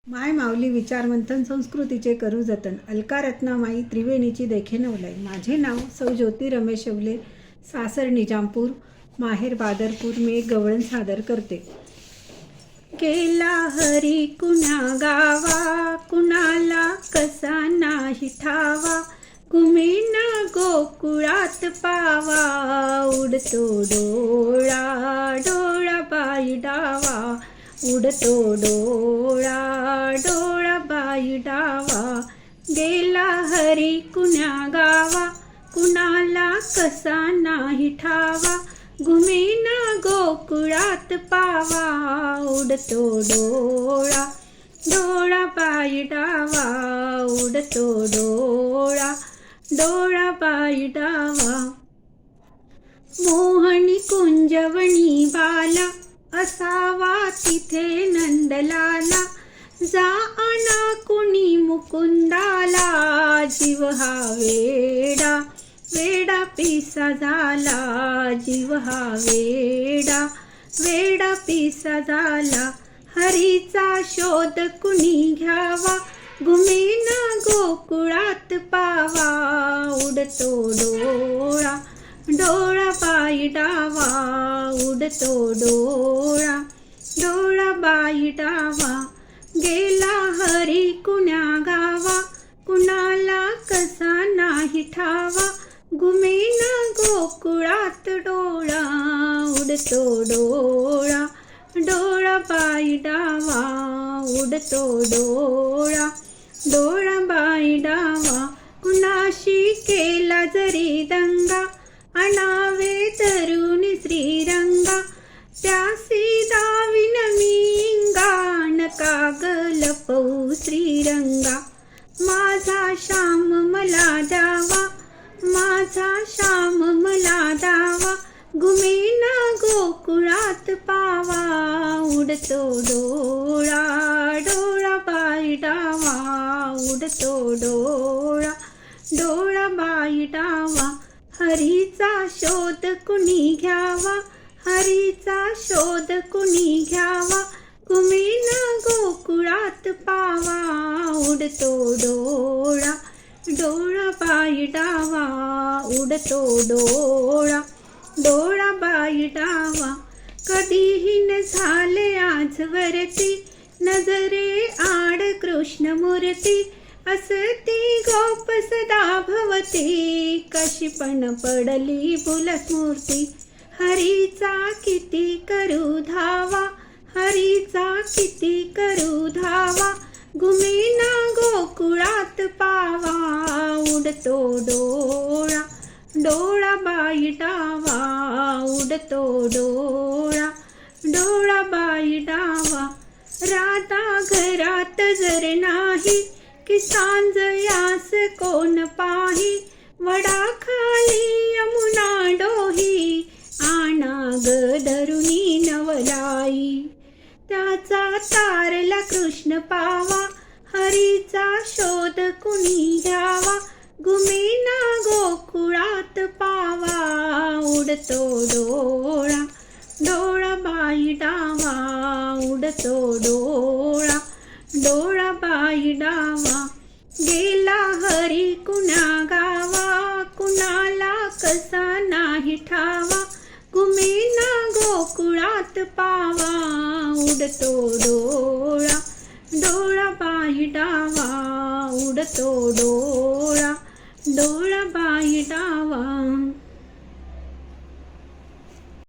माय माऊली विचारमंथन संस्कृतीचे करू जतन. अलका रत्नामाई त्रिवेणीची देखे नवलाई. माझे नाव सौ ज्योती रमेश शेवले, सासर निजामपूर, माहेर बादरपूर. मी एक गवळण सादर करते. केला हरी कुण्या गावा, कुणाला कसा नाही ठावा, घुमेना गोकुळात पावा, उडतो डोळा डोळा बाई डावा, उडतो डोळा डोळा बाई डावा. गेला हरी कुण्या गावा, कुणाला कसा नाही ठावा, घुमेना गोकुळात पावा, उडतो डोळा डोळा बाई डावा, उडतो डोळा डोळा बाई डावा. मोहनी कुंजवणी बाला, असावा तिथे नंदलाला, जा आणा कुणी मुकुंदाला, जीव हा वेडा वेडा पिसा झाला, जीव हा वेडा वेडा पिसा झाला. हरीचा शोध कुणी घ्यावा, घुमेना गोकुळात पावा, उडतो डोळा डोळा बाई डावा, उडतो डोळा डोळा बाई डावा. गेला हरी कुण्या गावा, कुणाला कसा नाही ठावा, घुमेना गोकुळात डोळा, उडतो डोळा डोळा बाई डावा, उडतो डोळा डोळा बाई डावा. कुणाशी केला जरी दंगा, अनावे तरुणी श्रीरंगा, त्यासी दाविन मी गाण कागल पौ श्रीरंगा. माझा श्याम मला द्यावा, माझा श्याम मला द्यावा, घुमेना गोकुळात पावा, उडतो डोळा डोळा बाई डावा, उडतो डोळा डोळा बाई डावा. हरीचा शोध कुणी घ्यावा, हरीचा शोध कुणी घ्यावा, घुमेना गोकुळात पावा, उडतो डोळा डोळा बाई डावा, उडतो डोळा डोळा बाई डावा. कधीही न झाले आजवरती, नजरे आड कृष्णमूर्ती, असती गोप सदा भवती, कशी पण पडली भूलस्मृती. हरीचा किती करू धावा, हरीचा किती करू धावा, घुमेना गोकुळात पावा, उडतो डोळा डोळा बाई डावा, उडतो डोळा डोळा बाई डावा. राधा घरात जर नाही, की सांज यास कोण पाही, वडाखाली यमुना डोही, आणा ग धरुणी नवलाई. त्याचा तारला कृष्ण पावा, हरीचा शोध कुणी घ्यावा, घुमेना गोकुळात पावा, उडतो डोळा डोळा बाई डावा, उडतो डोळा डोळा बाई डावा. गेला हरी कुण्या गावा, कुणाला कसा नाही ठावा, घुमेना गोकुळात पावा, उडतो डोळा डोळा बाई डावा, उडतो डोळा